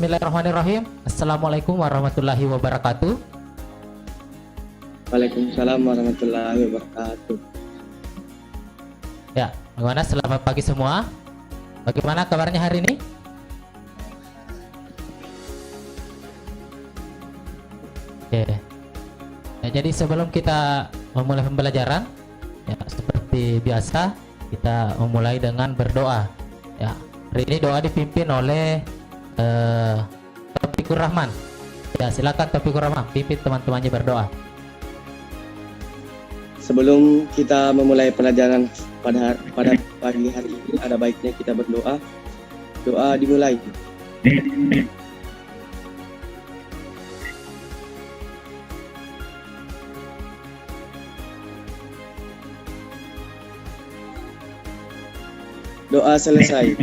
Bismillahirrahmanirrahim. Assalamualaikum warahmatullahi wabarakatuh. Waalaikumsalam warahmatullahi wabarakatuh. Ya, bagaimana? Selamat pagi semua. Bagaimana kabarnya hari ini? Oke. Ya, jadi sebelum kita memulai pembelajaran, ya seperti biasa kita memulai dengan berdoa. Ya, hari ini doa dipimpin oleh Taufikur Rahman. Ya, silakan Taufikur Rahman pimpin teman-temannya berdoa. Sebelum kita memulai pelajaran pada pagi hari ini, ada baiknya kita berdoa. Doa dimulai. Doa selesai.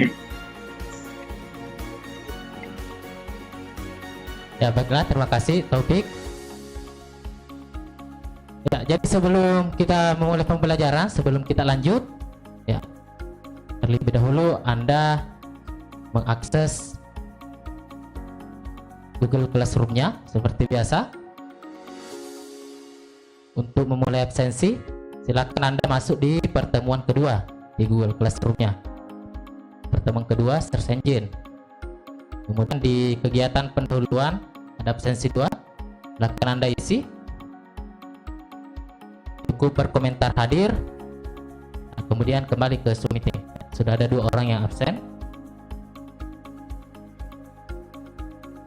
Ya, baiklah, terima kasih Taufik. Ya, jadi sebelum kita memulai pembelajaran, sebelum kita lanjut, ya, terlebih dahulu Anda mengakses Google Classroom-nya seperti biasa. Untuk memulai absensi, silakan Anda masuk di pertemuan kedua di Google Classroom-nya. Pertemuan kedua, Search Engine. Kemudian di kegiatan pendahuluan ada absensi 2, silakan Anda isi. Cukup berkomentar hadir. Nah, kemudian kembali ke Zoom meeting. Sudah ada 2 orang yang absen.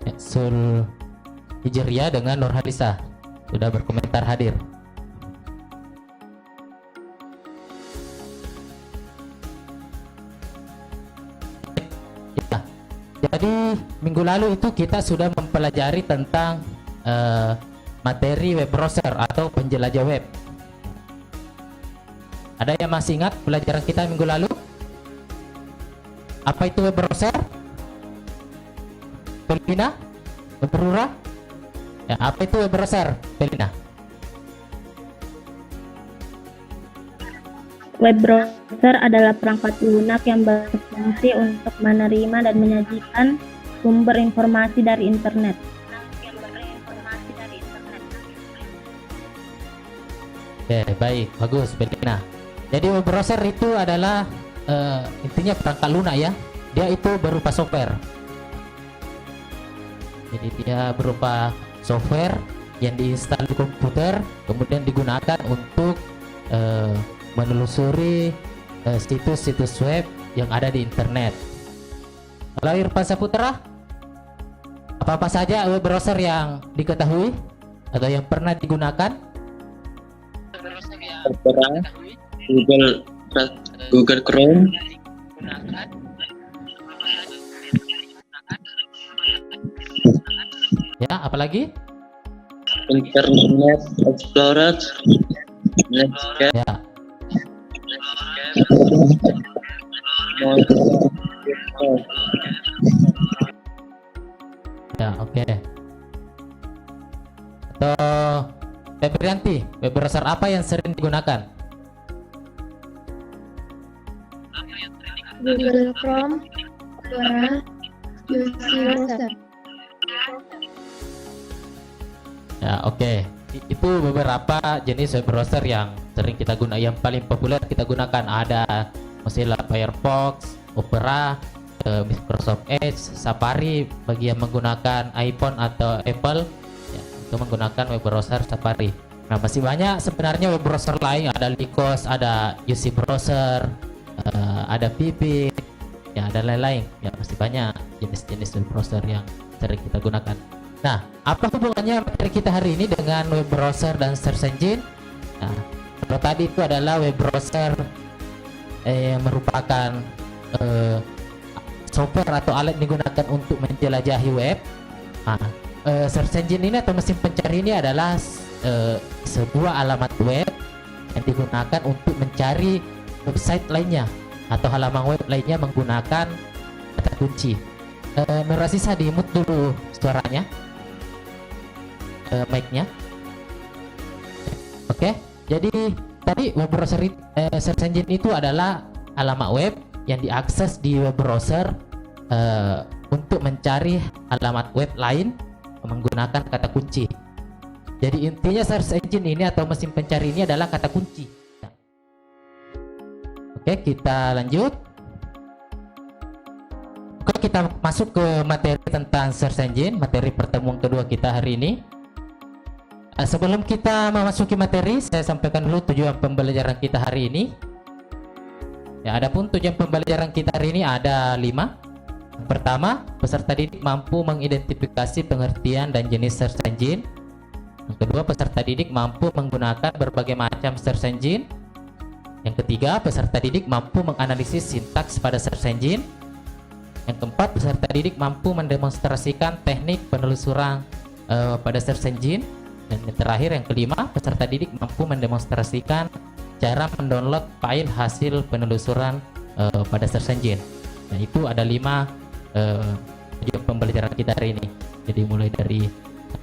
Ya, Sul Hijriah dengan Nur Halisa sudah berkomentar hadir. Jadi minggu lalu itu kita sudah mempelajari tentang materi web browser atau penjelajah web. Ada yang masih ingat pelajaran kita minggu lalu? Apa itu web browser? Pelina? Berura? Ya, apa itu web browser, Pelina? Web browser adalah perangkat lunak yang berfungsi untuk menerima dan menyajikan sumber informasi dari internet. Oke, baik, bagus, Belina. Jadi web browser itu adalah intinya perangkat lunak ya. Dia itu berupa software. Jadi dia berupa software yang diinstal di komputer, kemudian digunakan untuk menelusuri situs-situs web yang ada di internet. Kalau Irfan Saputra, apa-apa saja web browser yang diketahui atau yang pernah digunakan? Opera, Google Chrome, Ya, apalagi? Internet Explorer, Netscape, Ya, ya, oke. Atau Febrianti, web browser apa yang sering digunakan? Google Chrome, Opera, UC Browser. Ya, oke. Itu beberapa jenis web browser yang sering kita gunakan, yang paling populer kita gunakan. Ada Mozilla Firefox, Opera, Microsoft Edge, Safari bagi yang menggunakan iPhone atau Apple, ya, itu menggunakan web browser Safari. Nah, masih banyak sebenarnya web browser lain. Ada Lycos, ada UC Browser, ada Vivid, ya, ada lain-lain. Ya, masih banyak jenis-jenis web browser yang sering kita gunakan. Nah, apa hubungannya materi kita hari ini dengan web browser dan search engine? Nah, kalau tadi itu adalah web browser yang merupakan software atau alat digunakan untuk menjelajahi web. Nah, search engine ini atau mesin pencari ini adalah sebuah alamat web yang digunakan untuk mencari website lainnya atau halaman web lainnya menggunakan kata kunci. Nur Asisa, di mute dulu suaranya, mic-nya. Oke, jadi tadi web browser search engine itu adalah alamat web yang diakses di web browser untuk mencari alamat web lain menggunakan kata kunci. Jadi intinya search engine ini atau mesin pencari ini adalah kata kunci. Oke, kita lanjut. Oke, kita masuk ke materi tentang search engine, materi pertemuan kedua kita hari ini. Sebelum kita memasuki materi, saya sampaikan dulu tujuan pembelajaran kita hari ini. Ya, adapun tujuan pembelajaran kita hari ini ada 5. Yang pertama, peserta didik mampu mengidentifikasi pengertian dan jenis search engine. Yang kedua, peserta didik mampu menggunakan berbagai macam search engine. Yang ketiga, peserta didik mampu menganalisis sintaks pada search engine. Yang keempat, peserta didik mampu mendemonstrasikan teknik penelusuran pada search engine. Dan yang terakhir, yang kelima, peserta didik mampu mendemonstrasikan cara mendownload file hasil penelusuran pada search engine. Nah, itu ada 5 tujuan pembelajaran kita hari ini. Jadi mulai dari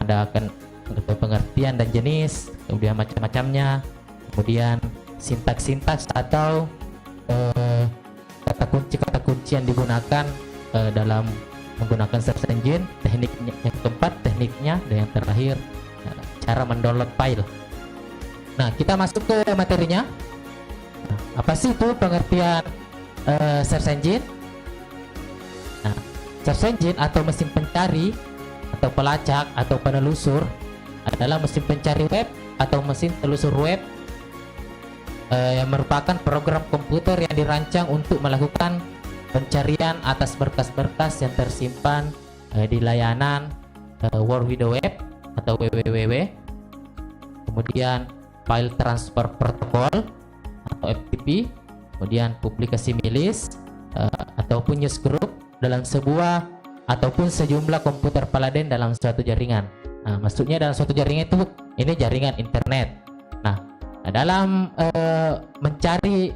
ada akan pengertian dan jenis, kemudian macam-macamnya, kemudian sintaks-sintaks atau kata kunci yang digunakan dalam menggunakan search engine, tekniknya, yang keempat tekniknya, dan yang terakhir cara mendownload file. Nah, kita masuk ke materinya. Nah, apa sih itu pengertian search engine? Nah, search engine atau mesin pencari atau pelacak atau penelusur adalah mesin pencari web atau mesin telusur web yang merupakan program komputer yang dirancang untuk melakukan pencarian atas berkas-berkas yang tersimpan di layanan World Wide Web atau WWW, kemudian file transfer protocol atau FTP, kemudian publikasi milis ataupun newsgroup dalam sebuah ataupun sejumlah komputer Paladen dalam suatu jaringan. Nah, maksudnya dalam suatu jaringan itu ini jaringan internet. Nah, dalam mencari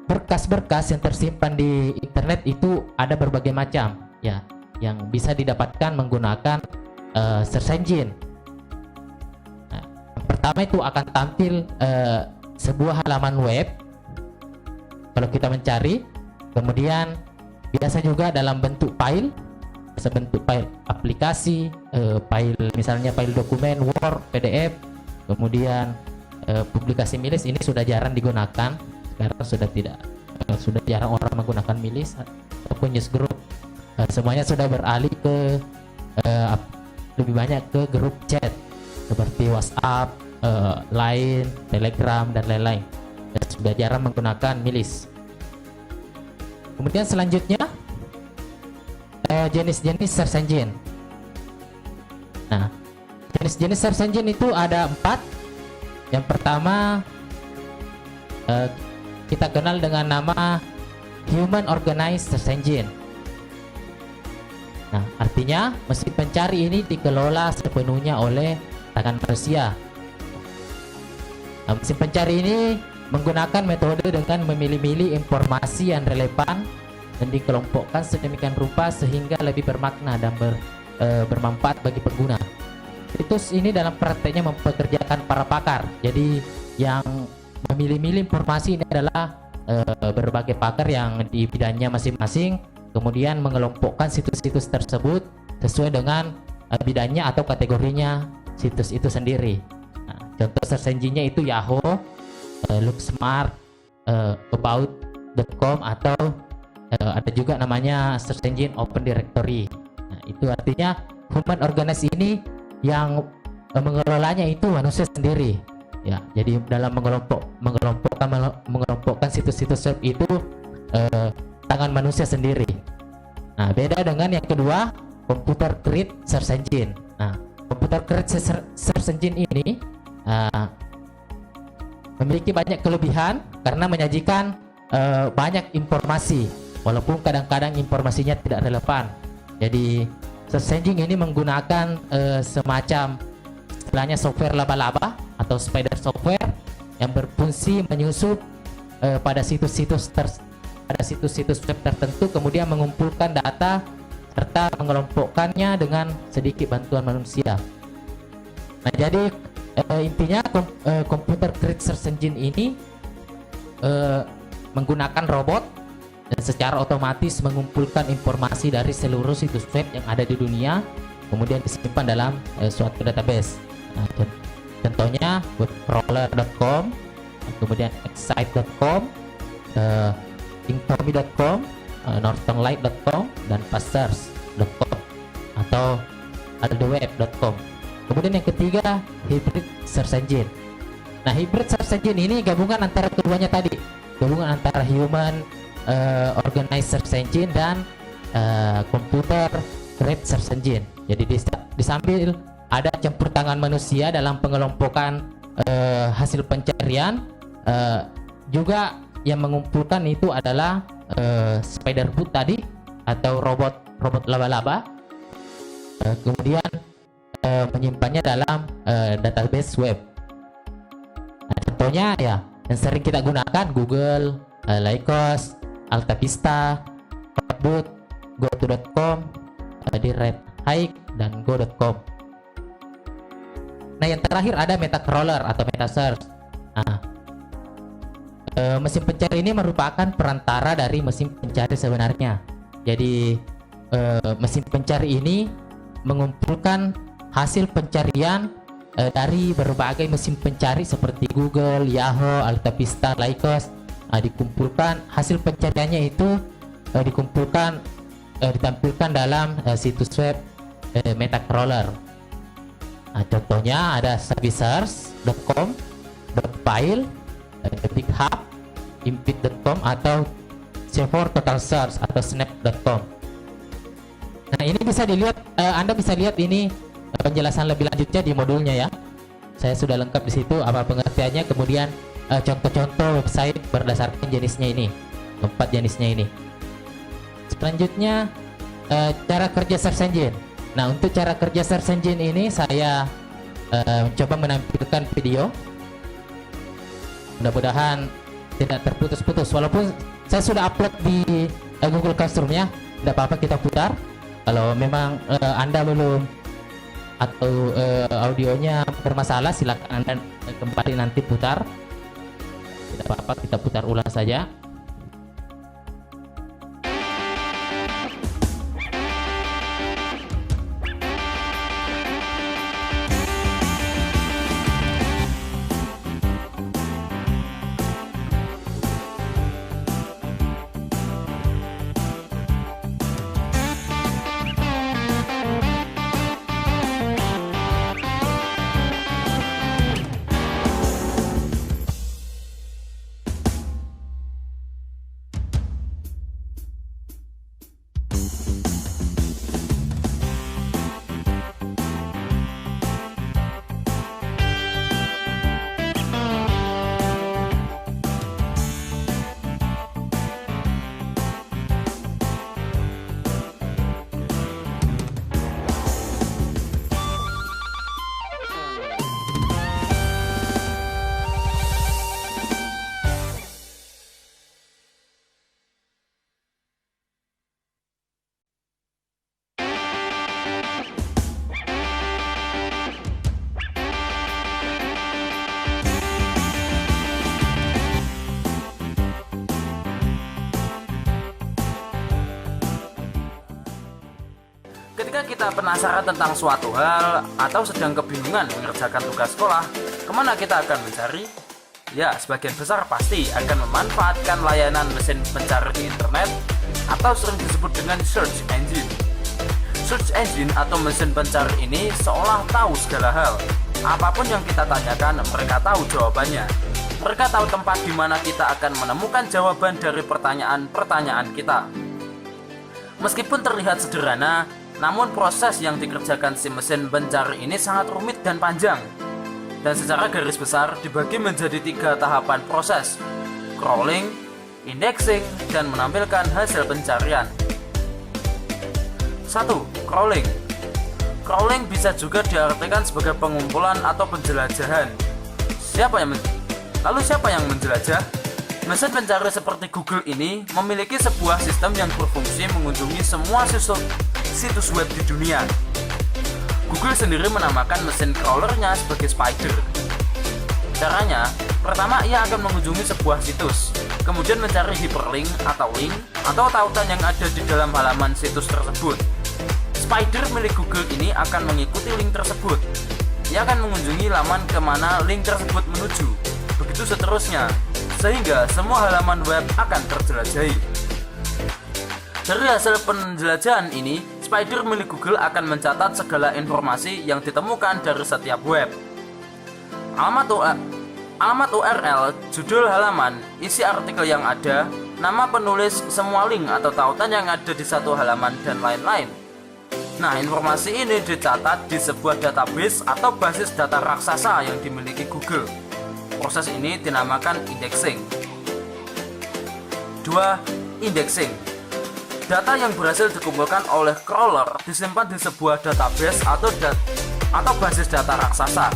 berkas-berkas yang tersimpan di internet itu ada berbagai macam ya yang bisa didapatkan menggunakan search engine. Nah, yang pertama itu akan tampil sebuah halaman web kalau kita mencari, kemudian biasa juga dalam bentuk file, sebentuk file aplikasi, file misalnya file dokumen Word, PDF. Kemudian publikasi milis ini sudah jarang digunakan, sekarang sudah jarang orang menggunakan milis ataupun newsgroup. Semuanya sudah beralih ke lebih banyak ke grup chat seperti WhatsApp, Line, Telegram dan lain-lain. Sudah jarang menggunakan milis. Kemudian selanjutnya jenis-jenis search engine. Nah, jenis-jenis search engine itu ada 4. Yang pertama kita kenal dengan nama Human Organized Search Engine. Nah, artinya mesin pencari ini dikelola sepenuhnya oleh tangan manusia. Nah, mesin pencari ini menggunakan metode dengan memilih-milih informasi yang relevan dan dikelompokkan sedemikian rupa sehingga lebih bermakna dan bermanfaat bagi pengguna. Itu ini dalam prakteknya mempekerjakan para pakar. Jadi yang memilih-milih informasi ini adalah berbagai pakar yang di bidangnya masing-masing, kemudian mengelompokkan situs-situs tersebut sesuai dengan bidangnya atau kategorinya situs itu sendiri. Nah, contoh search engine-nya itu Yahoo, Looksmart, About.com atau ada juga namanya search engine Open Directory. Nah, itu artinya human organized ini yang mengelolanya itu manusia sendiri. Ya, jadi dalam mengelompokkan situs-situs web itu tangan manusia sendiri. Nah, beda dengan yang kedua, computer create search engine. Nah, computer create search engine ini memiliki banyak kelebihan karena menyajikan banyak informasi, walaupun kadang-kadang informasinya tidak relevan. Jadi search engine ini menggunakan semacam istilahnya software laba-laba atau spider software yang berfungsi menyusup pada situs-situs web tertentu, kemudian mengumpulkan data serta mengelompokkannya dengan sedikit bantuan manusia. Nah, jadi intinya computer create search engine ini menggunakan robot dan secara otomatis mengumpulkan informasi dari seluruh situs web yang ada di dunia, kemudian disimpan dalam suatu database. Nah, contohnya webcrawler.com, kemudian excite.com, inktomi.com, northernlight.com, dan passers.com atau aldoweb.com. Kemudian yang ketiga, hybrid search engine. Nah, hybrid search engine ini gabungan antara keduanya tadi, gabungan antara human organized search engine dan computer grade search engine. Jadi disambil ada campur tangan manusia dalam pengelompokan hasil pencarian, juga yang mengumpulkan itu adalah spider bot tadi atau robot laba-laba, kemudian menyimpannya dalam database web. Nah, contohnya ya yang sering kita gunakan Google, Lycos, AltaVista, Hotboot, GoTo.com, DirectHike, dan Go.com. Nah, yang terakhir ada Metacrawler atau Metasearch. Nah, mesin pencari ini merupakan perantara dari mesin pencari sebenarnya. Jadi mesin pencari ini mengumpulkan hasil pencarian dari berbagai mesin pencari seperti Google, Yahoo, AltaVista, Lycos. Dikumpulkan hasil pencariannya itu ditampilkan dalam situs web Metacrawler. Contohnya ada savvysearch.com, .file, GitHub, impit.com, atau C4 Total Search atau snap.com. Nah, ini bisa dilihat, Anda bisa lihat ini penjelasan lebih lanjutnya di modulnya ya. Saya sudah lengkap di situ apa pengertiannya, kemudian contoh-contoh website berdasarkan jenisnya ini, 4 jenisnya ini. Selanjutnya cara kerja search engine. Nah, untuk cara kerja search engine ini saya mencoba menampilkan video. Mudah-mudahan tidak terputus-putus, walaupun saya sudah upload di Google Classroom ya. Tidak apa-apa, kita putar. Kalau memang Anda belum atau audionya bermasalah, silakan Anda kembali nanti putar. Tidak apa-apa, kita putar ulang saja. Ketika kita penasaran tentang suatu hal atau sedang kebingungan mengerjakan tugas sekolah, kemana kita akan mencari? Ya, sebagian besar pasti akan memanfaatkan layanan mesin pencari di internet atau sering disebut dengan search engine. Search engine atau mesin pencari ini seolah tahu segala hal. Apapun yang kita tanyakan, mereka tahu jawabannya. Mereka tahu tempat di mana kita akan menemukan jawaban dari pertanyaan-pertanyaan kita. Meskipun terlihat sederhana, namun proses yang dikerjakan si mesin pencari ini sangat rumit dan panjang. Dan secara garis besar dibagi menjadi 3 tahapan proses: crawling, indexing, dan menampilkan hasil pencarian. 1. Crawling. Crawling bisa juga diartikan sebagai pengumpulan atau penjelajahan. Lalu siapa yang menjelajah? Mesin pencari seperti Google ini memiliki sebuah sistem yang berfungsi mengunjungi semua situs web di dunia. Google sendiri menamakan mesin crawlernya sebagai Spider. Caranya, Pertama, ia akan mengunjungi sebuah situs, kemudian mencari hyperlink atau link atau tautan yang ada di dalam halaman situs tersebut. Spider milik Google ini akan mengikuti link tersebut. Ia akan mengunjungi laman kemana link tersebut menuju, begitu seterusnya, sehingga semua halaman web akan terjelajahi. Dari hasil penjelajahan ini, Spider milik Google akan mencatat segala informasi yang ditemukan dari setiap web. Alamat URL, judul halaman, isi artikel yang ada, nama penulis, semua link atau tautan yang ada di satu halaman, dan lain-lain. Nah, informasi ini dicatat di sebuah database atau basis data raksasa yang dimiliki Google. Proses ini dinamakan indexing. 2. Indexing. Data yang berhasil dikumpulkan oleh crawler disimpan di sebuah database atau basis data raksasa.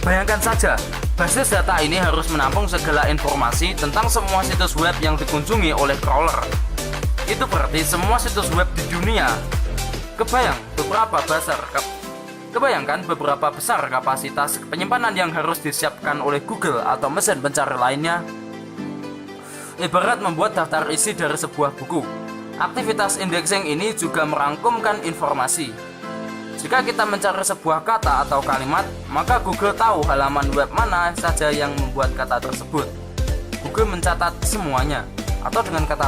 Bayangkan saja, basis data ini harus menampung segala informasi tentang semua situs web yang dikunjungi oleh crawler. Itu berarti semua situs web di dunia. Kebayangkan beberapa besar kapasitas penyimpanan yang harus disiapkan oleh Google atau mesin pencari lainnya. Ibarat membuat daftar isi dari sebuah buku. Aktivitas indexing ini juga merangkumkan informasi. Jika kita mencari sebuah kata atau kalimat, maka Google tahu halaman web mana saja yang membuat kata tersebut. Google mencatat semuanya, atau dengan kata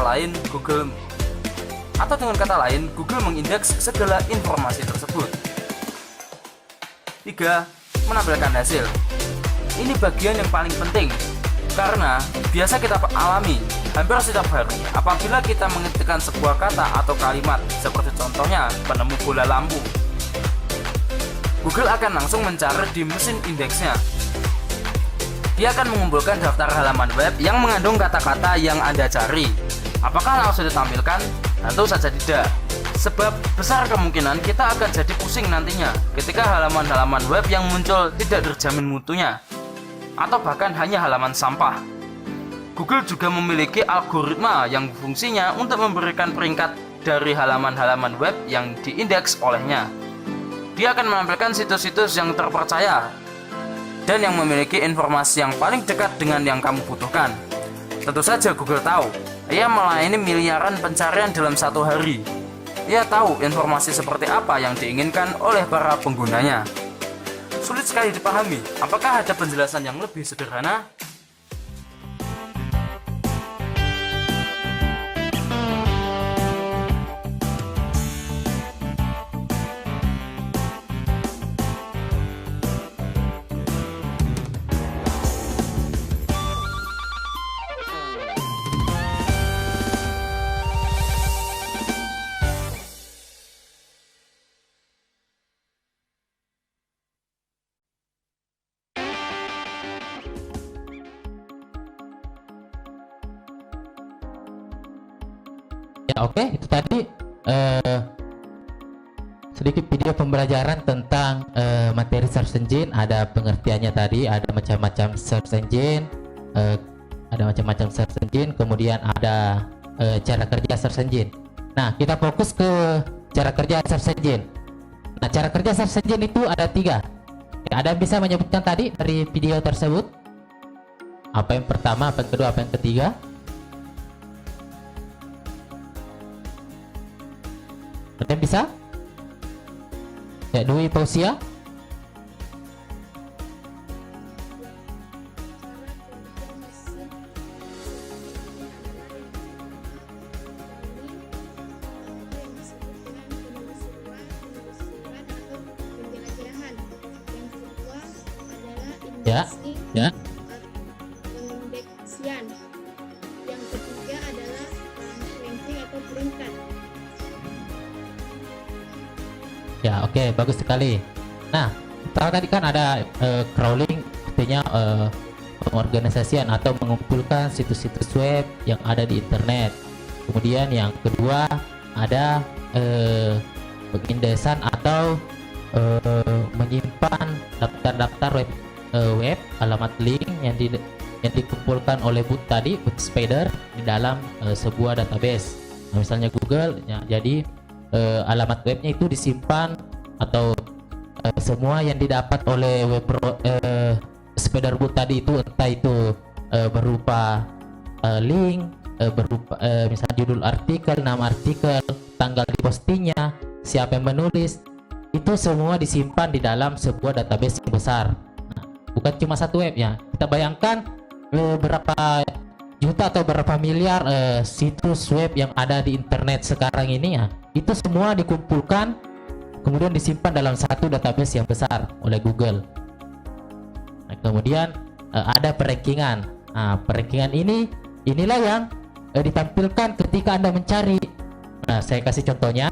lain, Google mengindeks segala informasi tersebut. 3. Menampilkan hasil. Ini bagian yang paling penting, karena biasa kita alami hampir setiap hari apabila kita mengetikkan sebuah kata atau kalimat, seperti contohnya penemu bola lampu. Google akan langsung mencari di mesin indeksnya. Dia akan mengumpulkan daftar halaman web yang mengandung kata-kata yang Anda cari. Apakah langsung ditampilkan? Tentu saja tidak. Sebab besar kemungkinan kita akan jadi pusing nantinya ketika halaman-halaman web yang muncul tidak terjamin mutunya, atau bahkan hanya halaman sampah. Google juga memiliki algoritma yang fungsinya untuk memberikan peringkat dari halaman-halaman web yang diindeks olehnya. Dia akan menampilkan situs-situs yang terpercaya dan yang memiliki informasi yang paling dekat dengan yang kamu butuhkan. Tentu saja Google tahu, ia melayani miliaran pencarian dalam satu hari. Ia tahu informasi seperti apa yang diinginkan oleh para penggunanya. Sulit sekali dipahami, apakah ada penjelasan yang lebih sederhana? Ya, oke, itu tadi sedikit video pembelajaran tentang materi search engine. Ada pengertiannya tadi, ada macam-macam search engine, kemudian ada cara kerja search engine. Nah, kita fokus ke cara kerja search engine. Nah, cara kerja search engine itu ada 3. Ya, ada yang bisa menyebutkan tadi dari video tersebut? Apa yang pertama, apa yang kedua, apa yang ketiga? Ada yang bisa? Ya, Dwi Pausia. Ya, ya. Pengindeksian. Yang ketiga adalah ranking atau peringkat. Ya, oke, bagus sekali. Nah, pertama tadi kan ada crawling, artinya pengorganisasian atau mengumpulkan situs-situs web yang ada di internet. Kemudian yang kedua ada pengindeksan atau menyimpan daftar-daftar web, alamat link yang dikumpulkan oleh boot Spider di dalam sebuah database. Nah, misalnya Google, ya, jadi alamat webnya itu disimpan atau semua yang didapat oleh spider boot tadi itu, entah itu berupa link, berupa misalnya judul artikel, nama artikel, tanggal di postingnya, siapa yang menulis, itu semua disimpan di dalam sebuah database yang besar. Nah, bukan cuma satu web ya. Kita bayangkan berapa juta atau berapa miliar situs web yang ada di internet sekarang ini ya. Itu semua dikumpulkan kemudian disimpan dalam satu database yang besar oleh Google. Nah, kemudian ada perankingan. Nah, perankingan inilah yang ditampilkan ketika Anda mencari. Nah, saya kasih contohnya.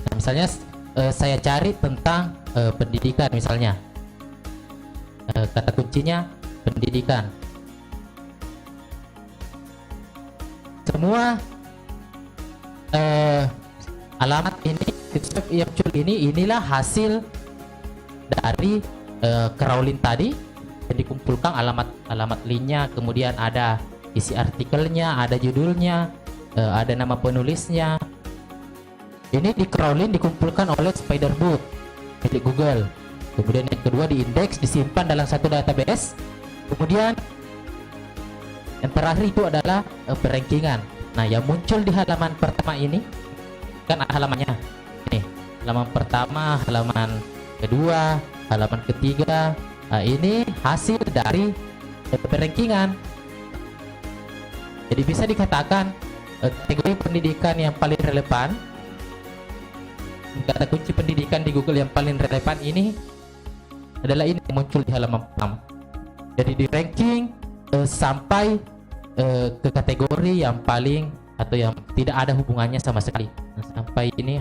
Nah, misalnya saya cari tentang pendidikan misalnya. Kata kuncinya pendidikan. Semua alamat ini, situs web yang muncul inilah hasil dari crawling tadi, yang dikumpulkan alamat linknya, kemudian ada isi artikelnya, ada judulnya, ada nama penulisnya. Ini di crawling dikumpulkan oleh Spiderboot milik Google. Kemudian yang kedua diindeks, disimpan dalam satu database. Kemudian yang terakhir itu adalah perankingan. Nah, yang muncul di halaman pertama ini kan halamannya. Nih, halaman pertama, halaman kedua, halaman ketiga. Nah, ini hasil dari perankingan. Jadi bisa dikatakan kategori pendidikan yang paling relevan, kata kunci pendidikan di Google yang paling relevan ini adalah ini yang muncul di halaman pertama. Jadi di ranking sampai ke kategori yang paling atau yang tidak ada hubungannya sama sekali. Nah, sampai ini,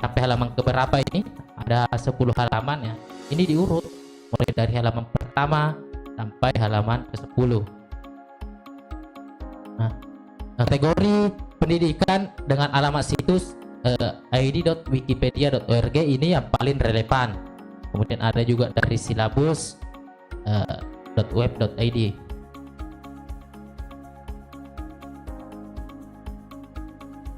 sampai halaman keberapa ini ada 10 halaman ya. Ini diurut mulai dari halaman pertama sampai halaman ke-10. Nah, kategori pendidikan dengan alamat situs id.wikipedia.org ini yang paling relevan. Kemudian ada juga dari silabus .web.id.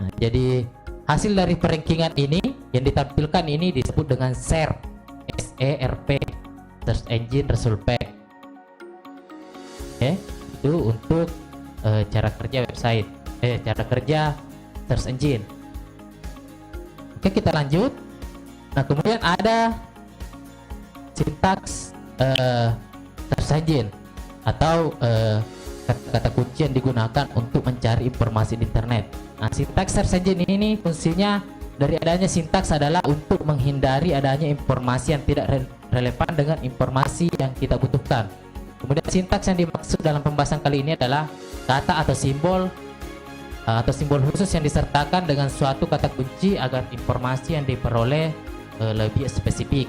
Nah, jadi hasil dari perankingan ini yang ditampilkan ini disebut dengan SERP, SERP, Search Engine Result Page. Oke, itu untuk cara kerja website, cara kerja search engine. Oke, kita lanjut. Nah, kemudian ada sintaks search engine atau kata kunci yang digunakan untuk mencari informasi di internet. Nah, sintaks search engine ini fungsinya dari adanya sintaks adalah untuk menghindari adanya informasi yang tidak relevan dengan informasi yang kita butuhkan. Kemudian sintaks yang dimaksud dalam pembahasan kali ini adalah kata atau simbol khusus yang disertakan dengan suatu kata kunci agar informasi yang diperoleh lebih spesifik.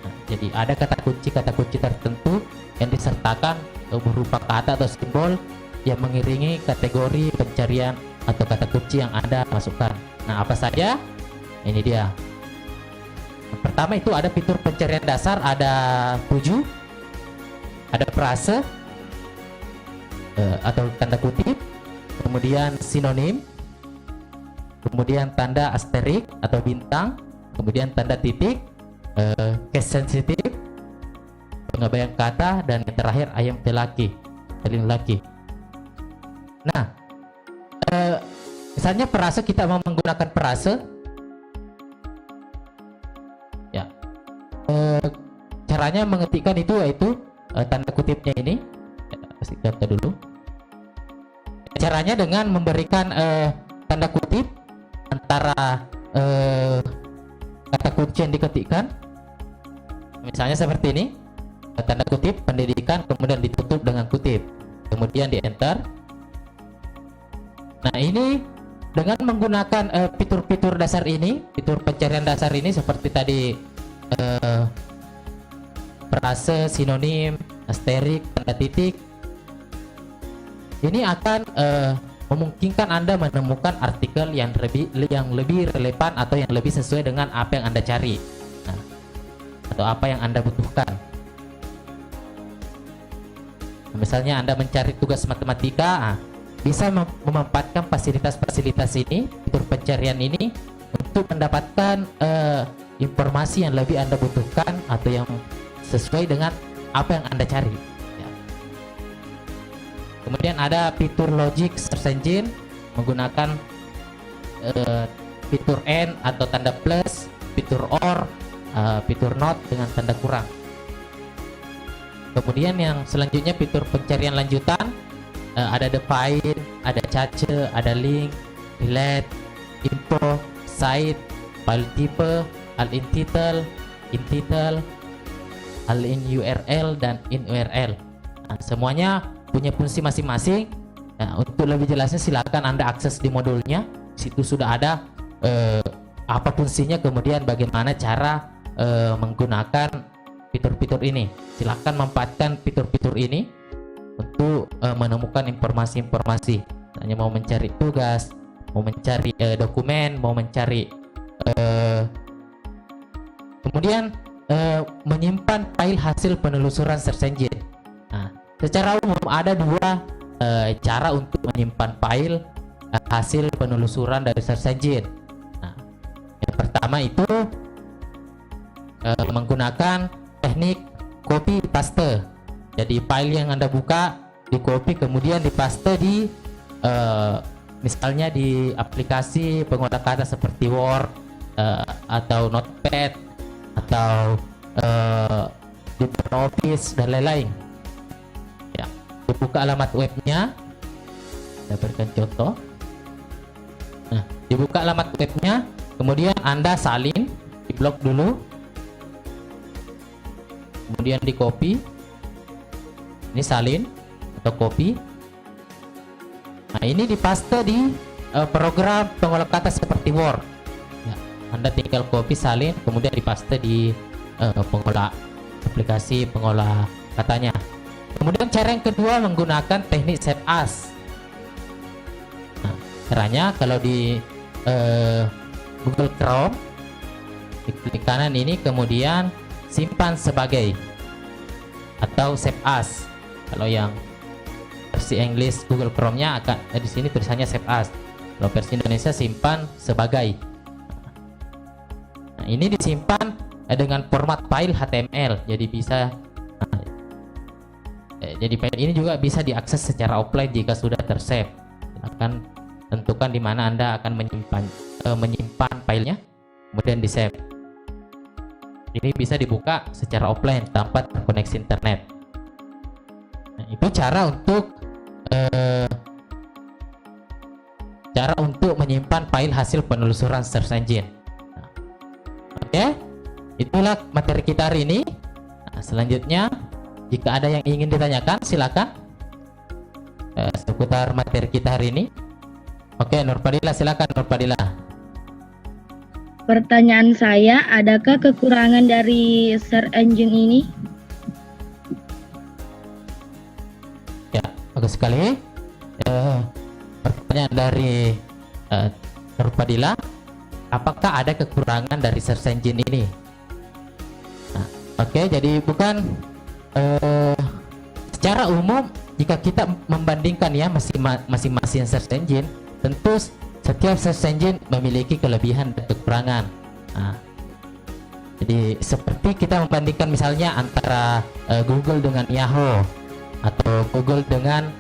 Nah, jadi ada kata kunci tertentu yang disertakan berupa kata atau simbol yang mengiringi kategori pencarian atau kata kunci yang Anda masukkan. Nah, apa saja? Ini dia. Yang pertama itu ada fitur pencarian dasar, ada 7, ada frase atau tanda kutip, kemudian sinonim, kemudian tanda asterik atau bintang, kemudian tanda titik, case sensitive, pengabaian kata, dan yang terakhir ayam telaki, telin laki. Nah, misalnya frase, kita mau menggunakan frase ya, caranya mengetikkan itu yaitu tanda kutipnya ini, kasih kata dulu. Caranya dengan memberikan tanda kutip antara kata kunci yang diketikkan. Misalnya seperti ini, tanda kutip pendidikan, kemudian ditutup dengan kutip, kemudian di enter. Nah, ini dengan menggunakan fitur-fitur dasar ini, fitur pencarian dasar ini seperti tadi, frase, sinonim, asterik, tanda titik, ini akan memungkinkan Anda menemukan artikel yang lebih relevan atau yang lebih sesuai dengan apa yang Anda cari, nah, atau apa yang Anda butuhkan. Misalnya Anda mencari tugas matematika, bisa memanfaatkan fasilitas-fasilitas ini, fitur pencarian ini, untuk mendapatkan informasi yang lebih Anda butuhkan atau yang sesuai dengan apa yang Anda cari. Ya. Kemudian ada fitur logic search engine menggunakan fitur N atau tanda plus, fitur OR, fitur not dengan tanda kurang. Kemudian yang selanjutnya fitur pencarian lanjutan, ada define, ada cache, ada link, relate, info, site, file type, al in title, al in URL, dan in URL. Nah, semuanya punya fungsi masing-masing. Nah, untuk lebih jelasnya silakan Anda akses di modulnya. Di situ sudah ada apa fungsinya, kemudian bagaimana cara menggunakan fitur-fitur ini. Silakan manfaatkan fitur-fitur ini untuk menemukan informasi-informasi. Hanya mau mencari tugas, mau mencari dokumen, mau mencari kemudian menyimpan file hasil penelusuran search engine. Nah, secara umum ada dua cara untuk menyimpan file hasil penelusuran dari search engine. Nah, yang pertama itu menggunakan teknik copy paste. Jadi file yang Anda buka di copy kemudian dipaste di misalnya di aplikasi pengolah kata seperti Word atau Notepad atau di Office dan lain-lain. Ya, dibuka alamat webnya. Saya berikan contoh. Nah, dibuka alamat webnya, kemudian Anda salin, diblok dulu, kemudian di copy. Ini salin atau copy. Nah, ini dipaste di program pengolah kata seperti Word. Ya, Anda tinggal copy, salin, kemudian dipaste di pengolah aplikasi pengolah katanya. Kemudian cara yang kedua menggunakan teknik save as. Nah, caranya kalau di Google Chrome, di klik kanan ini kemudian simpan sebagai atau save as. Kalau yang versi Inggris Google Chrome-nya akan di sini tulisannya save as. Kalau versi Indonesia simpan sebagai. Nah, ini disimpan dengan format file HTML. Jadi bisa jadi file ini juga bisa diakses secara offline jika sudah tersave. Silakan tentukan di mana Anda akan menyimpan filenya, kemudian di save. Ini bisa dibuka secara offline tanpa terkoneksi internet. Nah, itu cara untuk menyimpan file hasil penelusuran search engine. Nah, oke, itulah materi kita hari ini. Nah, selanjutnya jika ada yang ingin ditanyakan silakan seputar materi kita hari ini. Oke, Nurfadila, silakan Nurfadila. Pertanyaan saya, adakah kekurangan dari search engine ini? Ya, bagus sekali. Pertanyaan dari Nurfadila, apakah ada kekurangan dari search engine ini? Nah, oke, jadi bukan secara umum jika kita membandingkan ya masing-masing search engine, tentu setiap search engine memiliki kelebihan dan kekurangan. Nah, jadi seperti kita membandingkan misalnya antara Google dengan Yahoo atau Google dengan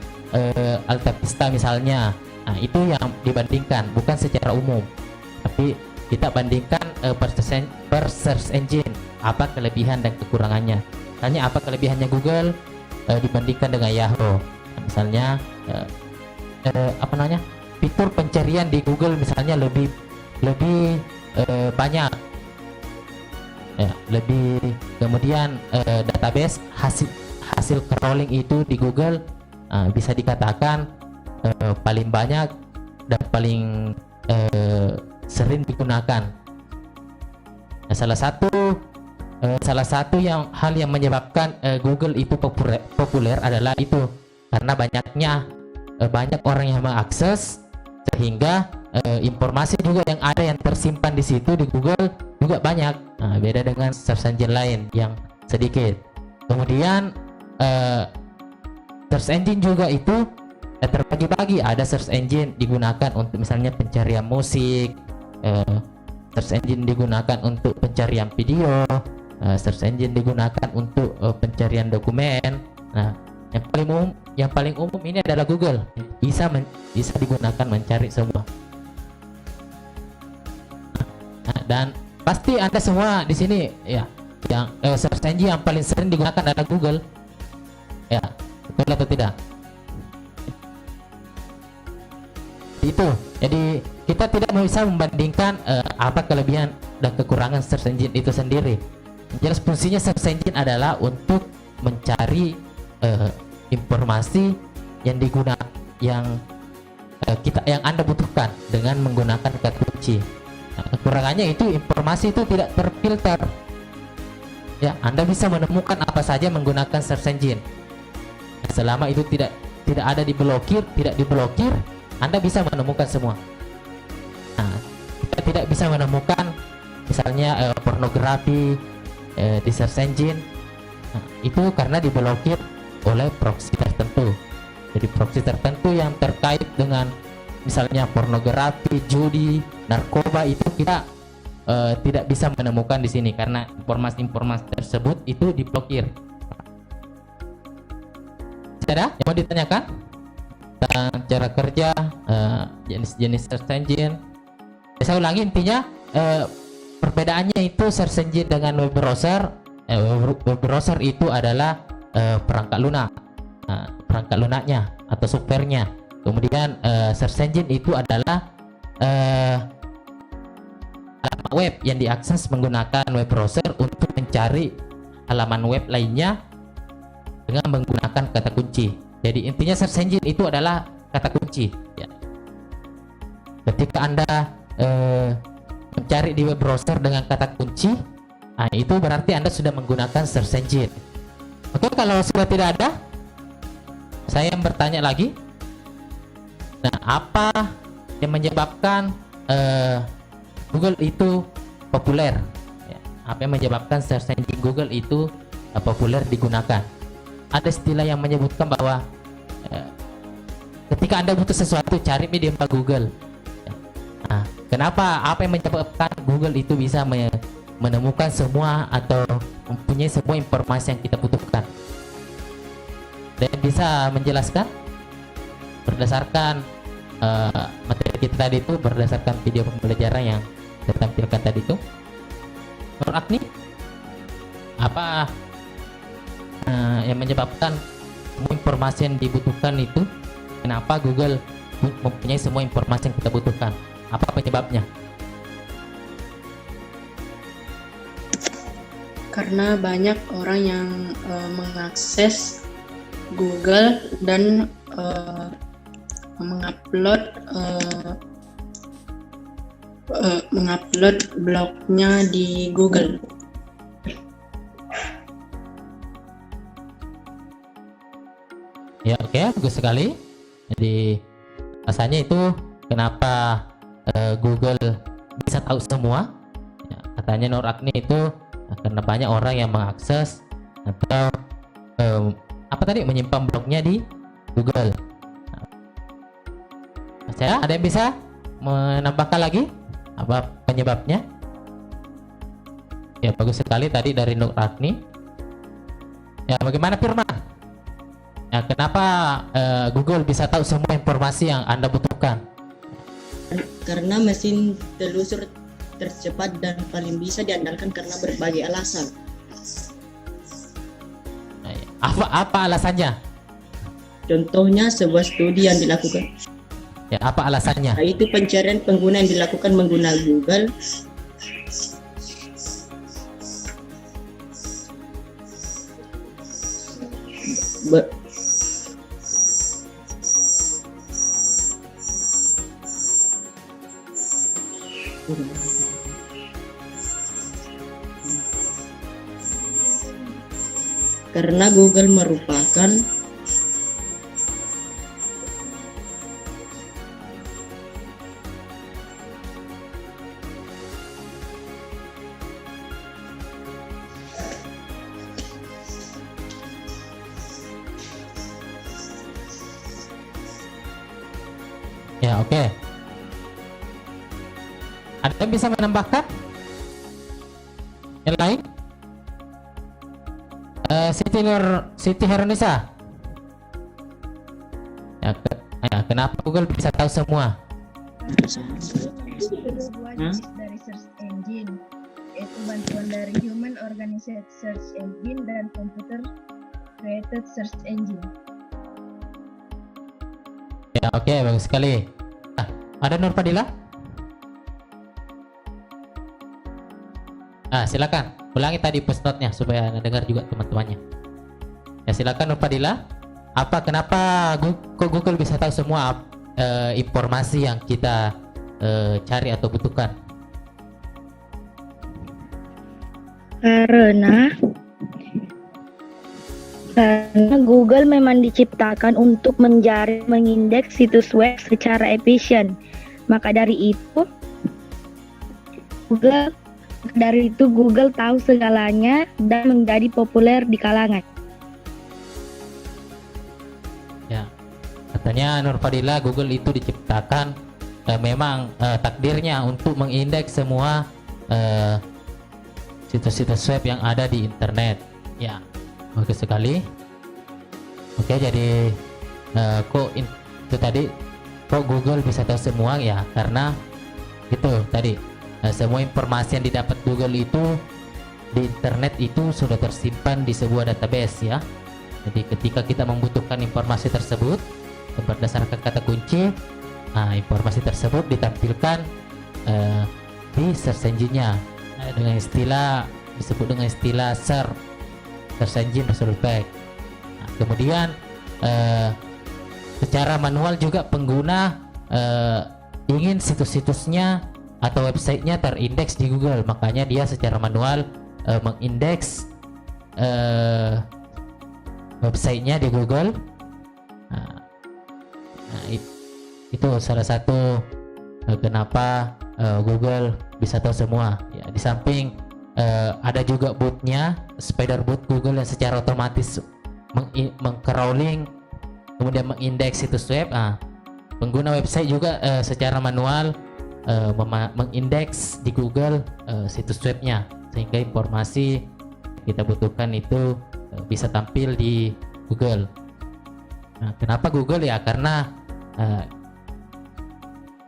AltaVista misalnya. Nah, itu yang dibandingkan, bukan secara umum, tapi kita bandingkan per search engine apa kelebihan dan kekurangannya. Misalnya apa kelebihannya Google dibandingkan dengan Yahoo. Nah, misalnya fitur pencarian di Google misalnya lebih banyak, ya, lebih, kemudian database hasil crawling itu di Google bisa dikatakan paling banyak dan paling sering digunakan. Nah, salah satu hal yang menyebabkan Google itu populer adalah itu karena banyak orang yang mengakses, sehingga informasi juga yang ada yang tersimpan di situ di Google juga banyak. Nah, beda dengan search engine lain yang sedikit. Kemudian search engine juga itu terbagi-bagi. Ada search engine digunakan untuk misalnya pencarian musik, search engine digunakan untuk pencarian video, search engine digunakan untuk pencarian dokumen. Nah, yang paling umum ini adalah Google. Bisa digunakan mencari semua. Nah, dan pasti Anda semua di sini ya, yang search engine yang paling sering digunakan adalah Google. Ya, betul atau tidak? Itu. Jadi kita tidak bisa membandingkan apa kelebihan dan kekurangan search engine itu sendiri. Jelas fungsinya search engine adalah untuk mencari informasi yang digunakan yang Anda butuhkan dengan menggunakan kata kunci. Nah, kekurangannya itu informasi itu tidak terfilter. Ya, Anda bisa menemukan apa saja menggunakan search engine. Nah, selama itu tidak ada tidak diblokir, Anda bisa menemukan semua. Nah, kita tidak bisa menemukan misalnya pornografi di search engine. Nah, itu karena diblokir oleh proxy tertentu. Jadi proxy tertentu yang terkait dengan misalnya pornografi, judi, narkoba itu kita tidak bisa menemukan di sini karena informasi-informasi tersebut itu diblokir. Ada yang mau ditanyakan tentang cara kerja jenis-jenis search engine? Saya ulangi, intinya perbedaannya itu search engine dengan web browser. Web browser itu adalah perangkat lunak, perangkat lunaknya atau softwarenya. Kemudian search engine itu adalah halaman web yang diakses menggunakan web browser untuk mencari halaman web lainnya dengan menggunakan kata kunci. Jadi intinya search engine itu adalah kata kunci. Ya. Ketika Anda mencari di web browser dengan kata kunci, nah itu berarti Anda sudah menggunakan search engine. Oke, kalau sudah tidak ada, saya bertanya lagi. Nah, apa yang menyebabkan Google itu populer? Ya, apa yang menyebabkan search engine Google itu populer digunakan? Ada istilah yang menyebutkan bahwa ketika Anda butuh sesuatu, cari di Google. Ya. Nah, kenapa? Apa yang menyebabkan Google itu bisa menemukan semua atau mempunyai semua informasi yang kita butuhkan? Dan bisa menjelaskan berdasarkan materi kita tadi itu, berdasarkan video pembelajaran yang saya tampilkan tadi itu. Nur Agni, apa yang menyebabkan semua informasi yang dibutuhkan itu, kenapa Google mempunyai semua informasi yang kita butuhkan? Apa penyebabnya? Karena banyak orang yang mengakses Google dan mengupload blognya di Google. Ya, oke, bagus sekali. Jadi rasanya itu kenapa Google bisa tahu semua? Ya, katanya Nur Agni itu karena banyak orang yang mengakses atau menyimpan blognya di Google. Saya ada yang bisa menambahkan lagi apa penyebabnya? Ya, bagus sekali tadi dari Nur Agni. Ya, bagaimana Firman? Ya, kenapa Google bisa tahu semua informasi yang Anda butuhkan? Karena mesin telusur tercepat dan paling bisa diandalkan karena berbagai alasan. Apa alasannya? Contohnya sebuah studi yang dilakukan. Ya, apa alasannya? Yaitu pencarian pengguna yang dilakukan menggunakan Google. Karena Google merupakan ya, oke. Ada yang bisa menambahkan? Yang lain? Siti Heronisa. Kenapa Google bisa tahu semua? Kedua jenis dari search engine, yaitu bantuan dari human organized search engine dan computer created search engine. Ya, oke, bagus sekali. Ada Nur Fadila? Silakan ulangi tadi footnote-nya supaya dengar juga teman-temannya. Ya, silakan Nur Fadila. Kenapa Google bisa tahu semua informasi yang kita cari atau butuhkan? Karena Google memang diciptakan untuk menjaring, mengindeks situs web secara efisien. Maka dari itu Google tahu segalanya dan menjadi populer di kalangan. Ya, katanya Nur Fadila, Google itu diciptakan memang takdirnya untuk mengindeks semua situs-situs web yang ada di internet. Ya, bagus sekali. Oke, jadi itu tadi kok Google bisa tahu semua ya, karena itu tadi semua informasi yang didapat Google itu di internet itu sudah tersimpan di sebuah database ya. Jadi ketika kita membutuhkan informasi tersebut berdasarkan kata kunci, informasi tersebut ditampilkan di search engine-nya dengan istilah disebut dengan istilah search engine result pack. Kemudian secara manual juga pengguna ingin situs-situsnya atau websitenya terindeks di Google, makanya dia secara manual mengindeks websitenya di Google. Itu salah satu kenapa Google bisa tahu semua ya. Di samping ada juga botnya, spider bot Google yang secara otomatis mengcrawling kemudian mengindeks situs web. Pengguna website juga secara manual mengindeks di Google situs webnya, sehingga informasi kita butuhkan itu bisa tampil di Google. Kenapa Google ya? Karena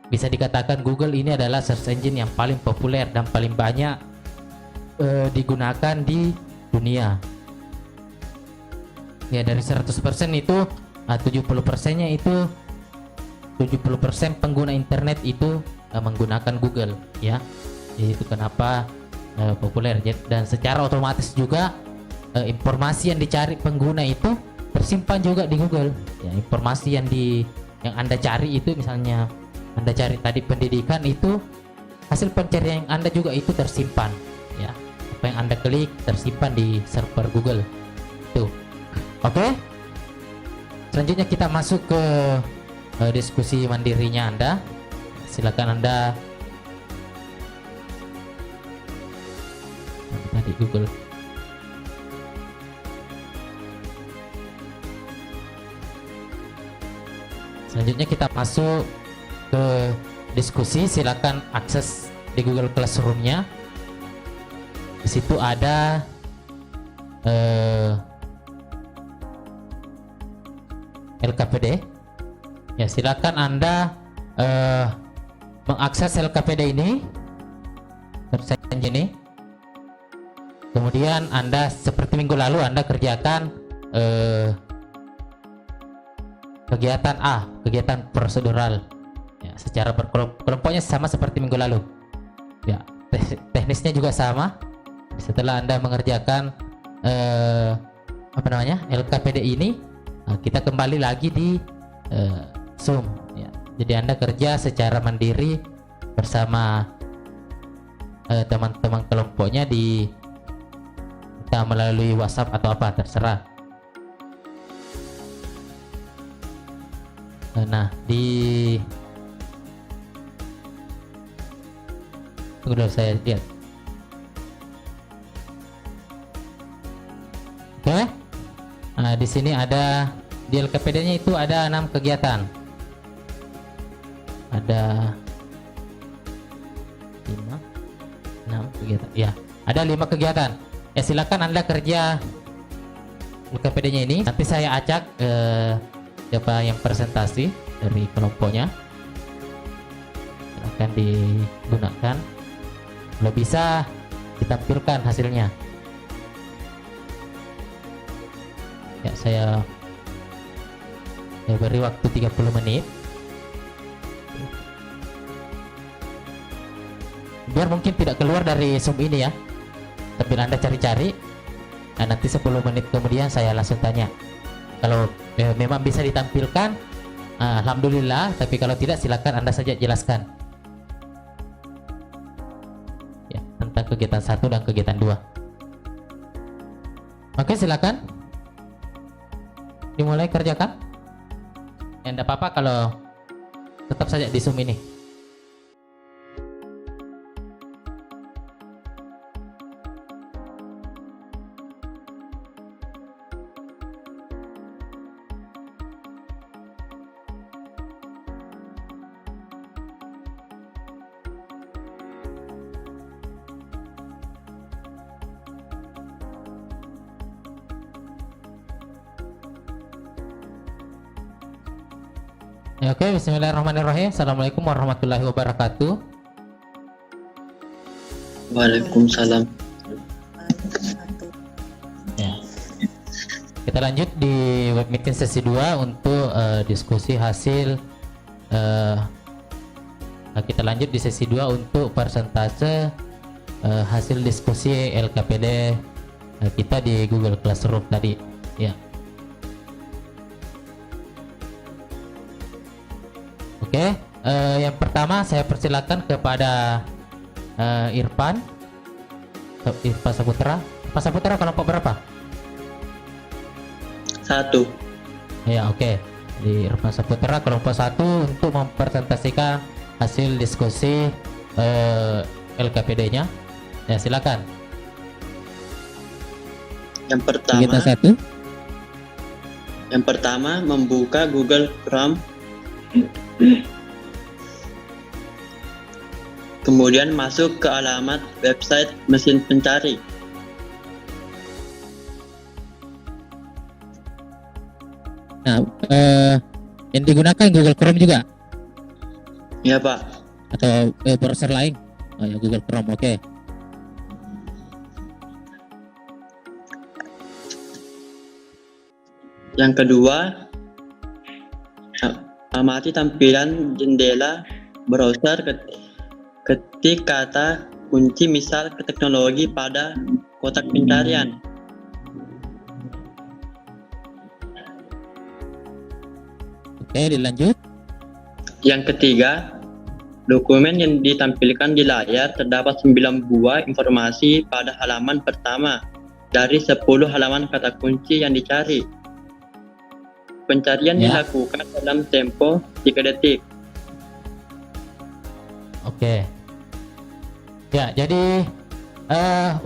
bisa dikatakan Google ini adalah search engine yang paling populer dan paling banyak digunakan di dunia. Ya, dari 100% itu 70%-nya itu 70% pengguna internet itu menggunakan Google ya. Jadi itu kenapa populer, dan secara otomatis juga informasi yang dicari pengguna itu tersimpan juga di Google ya. Informasi yang Anda cari itu, misalnya Anda cari tadi pendidikan, itu hasil pencarian yang Anda juga itu tersimpan ya. Apa yang Anda klik tersimpan di server Google itu. Oke. Selanjutnya kita masuk ke diskusi mandirinya Anda. Silakan Anda tadi Google. Selanjutnya kita masuk ke diskusi. Silakan akses di Google Classroom-nya. Di situ ada LKPD. Ya, silakan Anda mengakses LKPD ini, search engine ini. Kemudian Anda seperti minggu lalu Anda kerjakan kegiatan prosedural ya, secara kelompoknya sama seperti minggu lalu ya. Teknisnya juga sama. Setelah Anda mengerjakan LKPD ini, kita kembali lagi di Zoom ya. Jadi Anda kerja secara mandiri bersama teman-teman kelompoknya kita melalui WhatsApp atau apa, terserah. Nah, tunggu dulu, saya lihat. Oke. Nah, di sini ada di LKPD-nya itu ada 6 kegiatan. Ada 6 kegiatan. Ya. Ada 5 kegiatan. Ya silakan Anda kerja LKPD-nya ini. Nanti saya acak siapa yang presentasi dari kelompoknya. Akan digunakan. Kalau bisa ditampilkan hasilnya. Ya, saya beri waktu 30 menit. Biar mungkin tidak keluar dari Zoom ini ya. Sambil Anda cari-cari. Nah, nanti 10 menit kemudian saya langsung tanya. Kalau memang bisa ditampilkan, alhamdulillah. Tapi kalau tidak, silakan Anda saja jelaskan. Ya, tentang kegiatan 1 dan kegiatan 2. Oke, silakan. Dimulai kerjakan. Ya, enggak apa-apa kalau tetap saja di Zoom ini. Ya, oke, bismillahirrahmanirrahim. Assalamualaikum warahmatullahi wabarakatuh. Waalaikumsalam. Ya. Kita lanjut di web meeting sesi 2 untuk diskusi hasil. Kita lanjut di sesi 2 untuk persentase hasil diskusi LKPD kita di Google Classroom tadi. Ya. Oke, yang pertama saya persilakan kepada Irfan Saputra. Irfan Saputra kelompok berapa? 1. Ya, oke. Di Irfan Saputra kelompok 1 untuk mempresentasikan hasil diskusi LKPD-nya. Ya, silakan. Yang pertama membuka Google Chrome. Kemudian masuk ke alamat website mesin pencari. Nah, yang digunakan Google Chrome juga? Ya, Pak. Atau browser lain? Oh ya, Google Chrome, oke. Yang kedua, amati tampilan jendela browser, ketik kata kunci misal ke teknologi pada kotak pencarian. Oke, dilanjut. Yang ketiga, dokumen yang ditampilkan di layar terdapat 9 buah informasi pada halaman pertama dari 10 halaman kata kunci yang dicari. Pencarian dilakukan dalam tempo 3 detik. Oke. Ya, jadi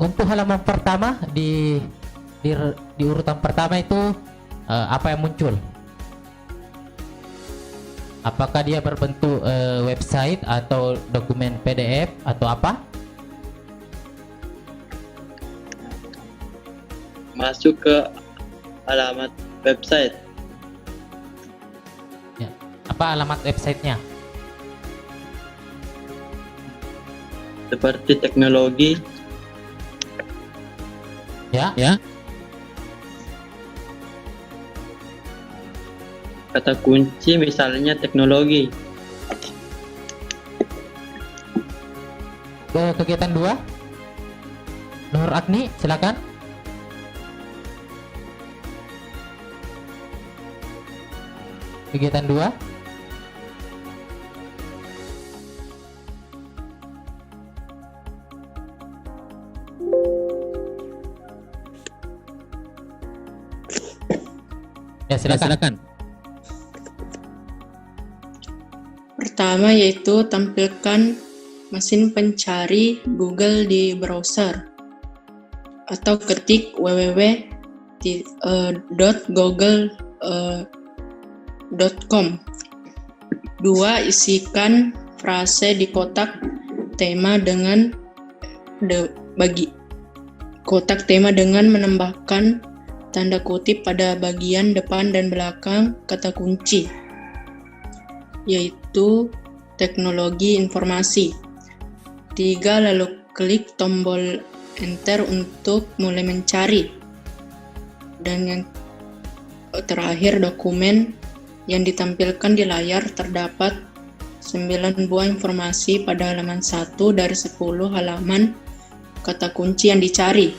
untuk halaman pertama di urutan pertama itu apa yang muncul? Apakah dia berbentuk website atau dokumen PDF atau apa? Masuk ke alamat website. Ya. Apa alamat websitenya? Seperti teknologi. Ya. Kata kunci misalnya teknologi. Kegiatan 2, Nur Agni, silakan. Kegiatan 2. Ya, silakan. Pertama yaitu tampilkan mesin pencari Google di browser atau ketik www.google.com. 2. Isikan frase di kotak tema dengan kotak tema dengan menambahkan tanda kutip pada bagian depan dan belakang kata kunci, yaitu teknologi informasi. 3. Lalu klik tombol enter untuk mulai mencari. Dan yang terakhir, dokumen yang ditampilkan di layar terdapat 9 buah informasi pada halaman 1 dari 10 halaman kata kunci yang dicari.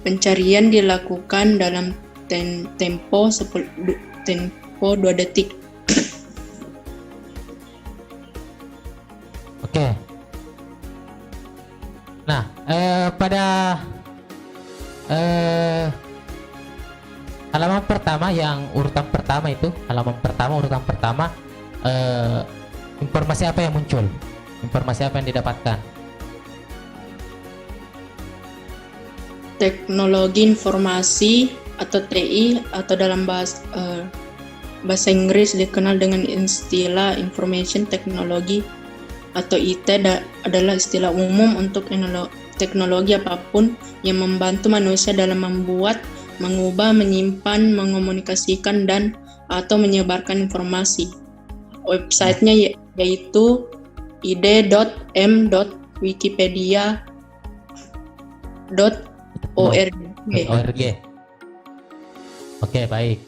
Pencarian dilakukan dalam tempo 2 detik. Oke. Nah, pada halaman pertama yang urutan pertama itu, urutan pertama, informasi apa yang muncul? Informasi apa yang didapatkan? Teknologi informasi atau TI, atau dalam bahasa Inggris dikenal dengan istilah Information Technology atau IT, adalah istilah umum untuk teknologi apapun yang membantu manusia dalam membuat, mengubah, menyimpan, mengomunikasikan, dan atau menyebarkan informasi. Websitenya yaitu id.m.wikipedia.org. Oke, baik.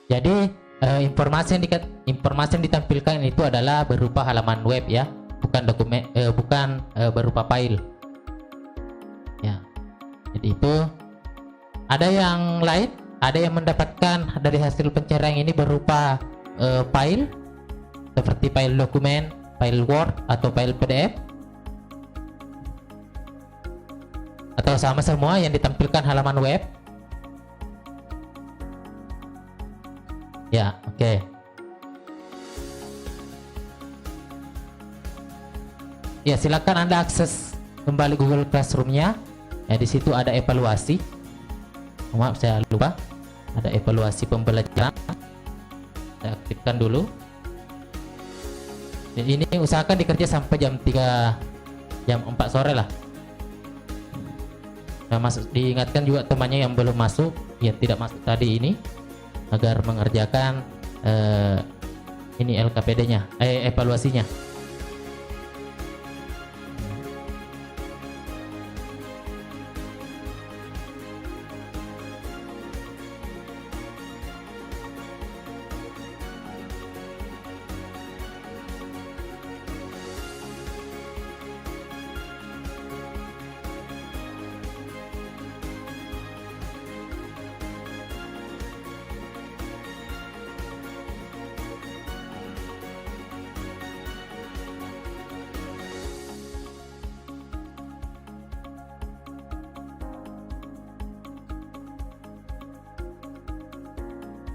Jadi informasi yang ditampilkan itu adalah berupa halaman web ya, bukan dokumen, bukan berupa file. Ya. Jadi itu ada yang lain, ada yang mendapatkan dari hasil pencarian ini berupa file seperti file dokumen, file Word atau file PDF, atau sama semua yang ditampilkan halaman web. Ya, oke. Ya, silakan Anda akses kembali Google Classroom-nya. Ya, di situ ada evaluasi. Maaf, saya lupa. Ada evaluasi pembelajaran. Saya aktifkan dulu. Dan ini usahakan dikerja sampai jam 4 sore lah. Nah, diingatkan juga temannya yang belum masuk, yang tidak masuk tadi ini, agar mengerjakan ini LKPD-nya, evaluasinya.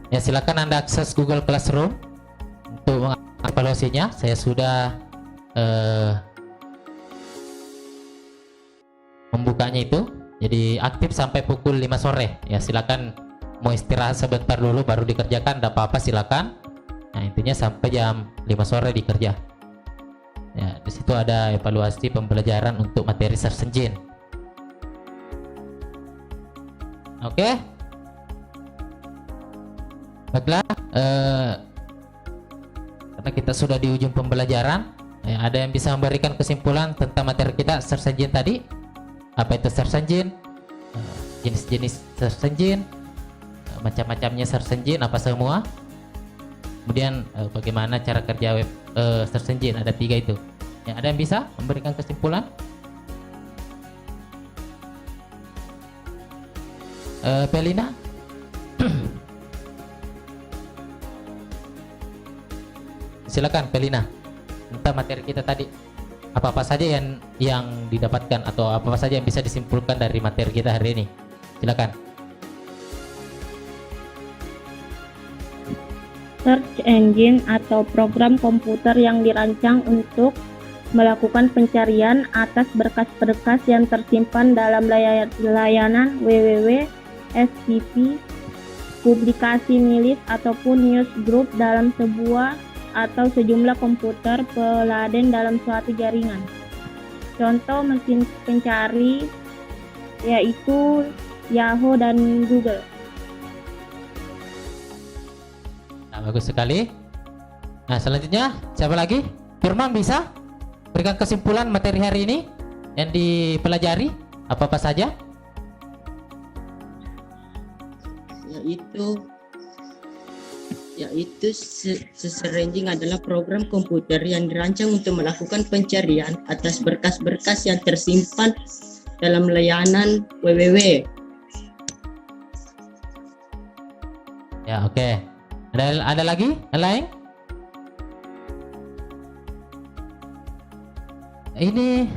Ya, silakan Anda akses Google Classroom untuk mengevaluasinya. Saya sudah membukanya itu. Jadi aktif sampai pukul 5 sore. Ya, silakan mau istirahat sebentar dulu baru dikerjakan, tidak apa-apa, silakan. Nah, intinya sampai jam 5 sore dikerja. Ya, di situ ada evaluasi pembelajaran untuk materi search engine. Oke. Baiklah, karena kita sudah di ujung pembelajaran, ya, ada yang bisa memberikan kesimpulan tentang materi kita search engine tadi? Apa itu search engine? Jenis-jenis search engine, macam-macamnya search engine apa semua? Kemudian bagaimana cara kerja web search engine? Ada 3 itu. Ya, ada yang bisa memberikan kesimpulan? Pelina? Silakan Pelina, tentang materi kita tadi, apa-apa saja yang didapatkan atau apa saja yang bisa disimpulkan dari materi kita hari ini. Silakan. Search engine atau program komputer yang dirancang untuk melakukan pencarian atas berkas-berkas yang tersimpan dalam layanan www, FTP, publikasi milis ataupun newsgroup dalam sebuah atau sejumlah komputer peladen dalam suatu jaringan. Contoh mesin pencari yaitu Yahoo dan Google. Nah, bagus sekali. Nah, selanjutnya siapa lagi? Firman, bisa berikan kesimpulan materi hari ini yang dipelajari apa-apa saja? Yaitu search engine adalah program komputer yang dirancang untuk melakukan pencarian atas berkas-berkas yang tersimpan dalam layanan www. Ya, oke. Ada lagi yang lain? Ini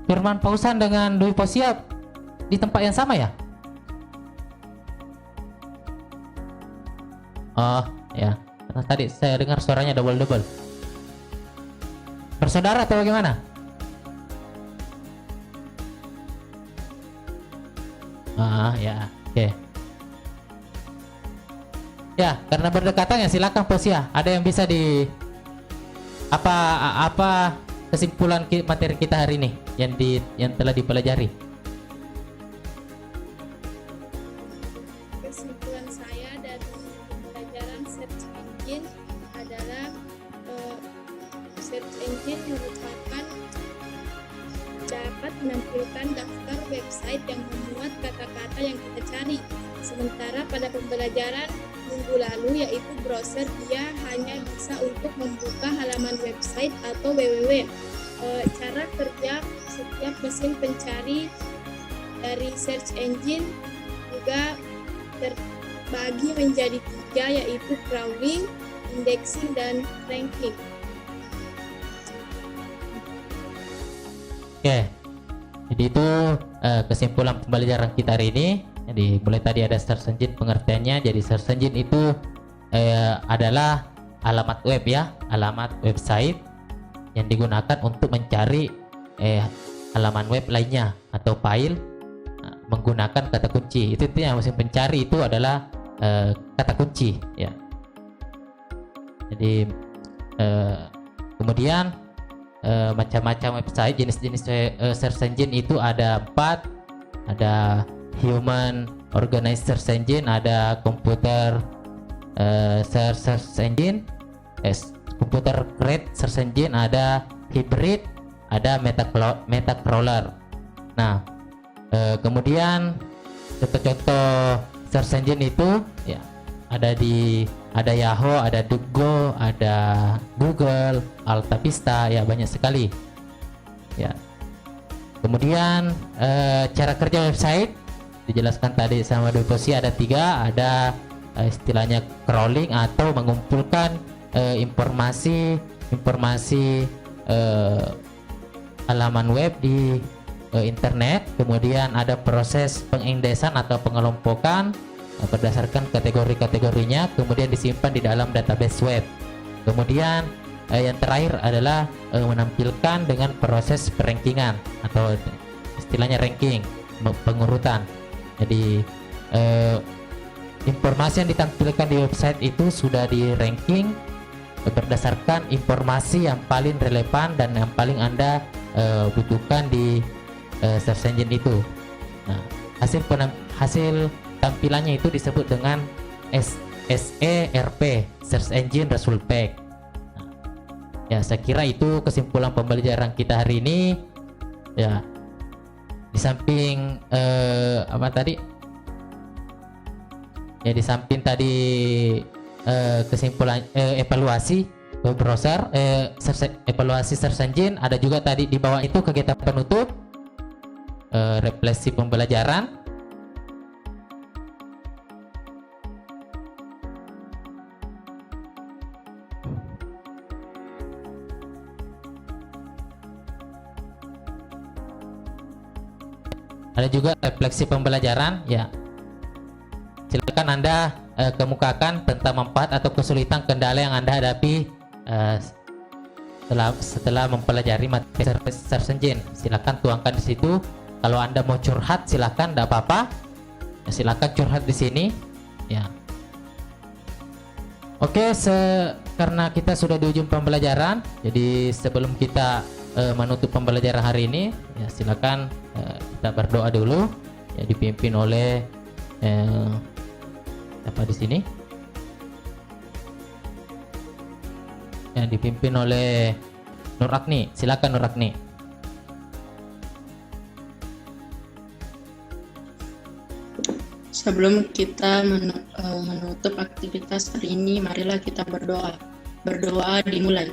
Firman Pausan dengan Dwi Posiap di tempat yang sama ya? Oh ya, karena tadi saya dengar suaranya double-double. Bersaudara atau bagaimana? Ya, oke. Ya, karena berdekatan ya silakan Posia. Ada yang bisa di apa kesimpulan materi kita hari ini yang telah dipelajari? Kesimpulan saya dari pembelajaran search engine adalah search engine merupakan dapat menampilkan daftar website yang memuat kata-kata yang kita cari. Sementara pada pembelajaran minggu lalu yaitu browser, dia hanya bisa untuk membuka halaman website atau www. Cara kerja setiap mesin pencari dari search engine juga terbagi menjadi 3, yaitu crawling, indexing, dan ranking. Oke, jadi itu kesimpulan pembelajaran kita hari ini. Jadi mulai tadi ada search engine, pengertiannya. Jadi search engine itu adalah alamat web ya, alamat website yang digunakan untuk mencari halaman web lainnya atau file menggunakan kata kunci. Itu yang mesin pencari itu adalah kata kunci ya. Jadi kemudian macam-macam website, jenis-jenis search engine itu ada 4. Ada human organized search engine, ada computer search engine, computer create search engine, ada hybrid, ada meta crawler. Nah, kemudian contoh-contoh search engine itu ya ada Yahoo, ada DuckDuckGo, ada Google, AltaVista, ya banyak sekali ya. Kemudian cara kerja website dijelaskan tadi sama Deposi, ada 3. Ada istilahnya crawling atau mengumpulkan informasi halaman web di internet. Kemudian ada proses pengindesan atau pengelompokan berdasarkan kategori-kategorinya, kemudian disimpan di dalam database web. Kemudian yang terakhir adalah menampilkan dengan proses perankingan atau istilahnya ranking, pengurutan. Jadi informasi yang ditampilkan di website itu sudah di ranking berdasarkan informasi yang paling relevan dan yang paling Anda butuhkan di search engine itu. Nah, hasil tampilannya itu disebut dengan SERP, Search Engine Result Pack. Nah, ya, saya kira itu kesimpulan pembelajaran kita hari ini. Ya, di samping apa tadi? Ya, di samping tadi kesimpulan evaluasi browser, evaluasi search engine, ada juga tadi di bawah itu kegiatan penutup, refleksi pembelajaran. Ada juga refleksi pembelajaran ya. Silakan Anda kemukakan tentang manfaat atau kesulitan kendala yang Anda hadapi setelah mempelajari materi search engine. Silakan tuangkan di situ. Kalau Anda mau curhat silakan, tidak apa-apa. Ya, silakan curhat di sini ya. Oke, karena kita sudah di ujung pembelajaran, jadi sebelum kita menutup pembelajaran hari ini, ya silakan kita berdoa dulu, ya, dipimpin oleh apa di sini? Yang dipimpin oleh Nur Agni. Silakan Nur Agni. Sebelum kita menutup aktivitas hari ini, marilah kita berdoa. Berdoa dimulai.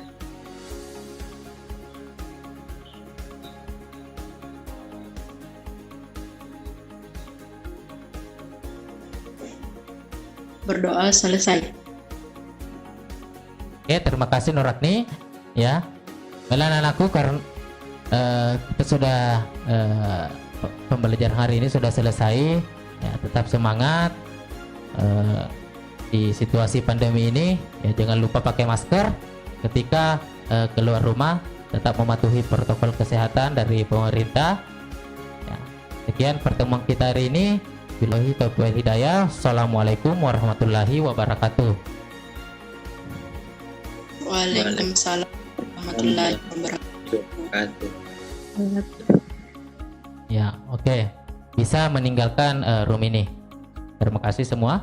Berdoa selesai. Oke, terima kasih Nur Agni. Ya, anak-anakku, karena kita sudah pembelajaran hari ini sudah selesai. Ya, tetap semangat di situasi pandemi ini. Ya, jangan lupa pakai masker ketika keluar rumah. Tetap mematuhi protokol kesehatan dari pemerintah. Ya, sekian pertemuan kita hari ini. Billahi taufiq wal hidayah. Assalamualaikum warahmatullahi wabarakatuh. Waalaikumsalam warahmatullahi wabarakatuh. Ya, oke. Bisa meninggalkan room ini. Terima kasih semua.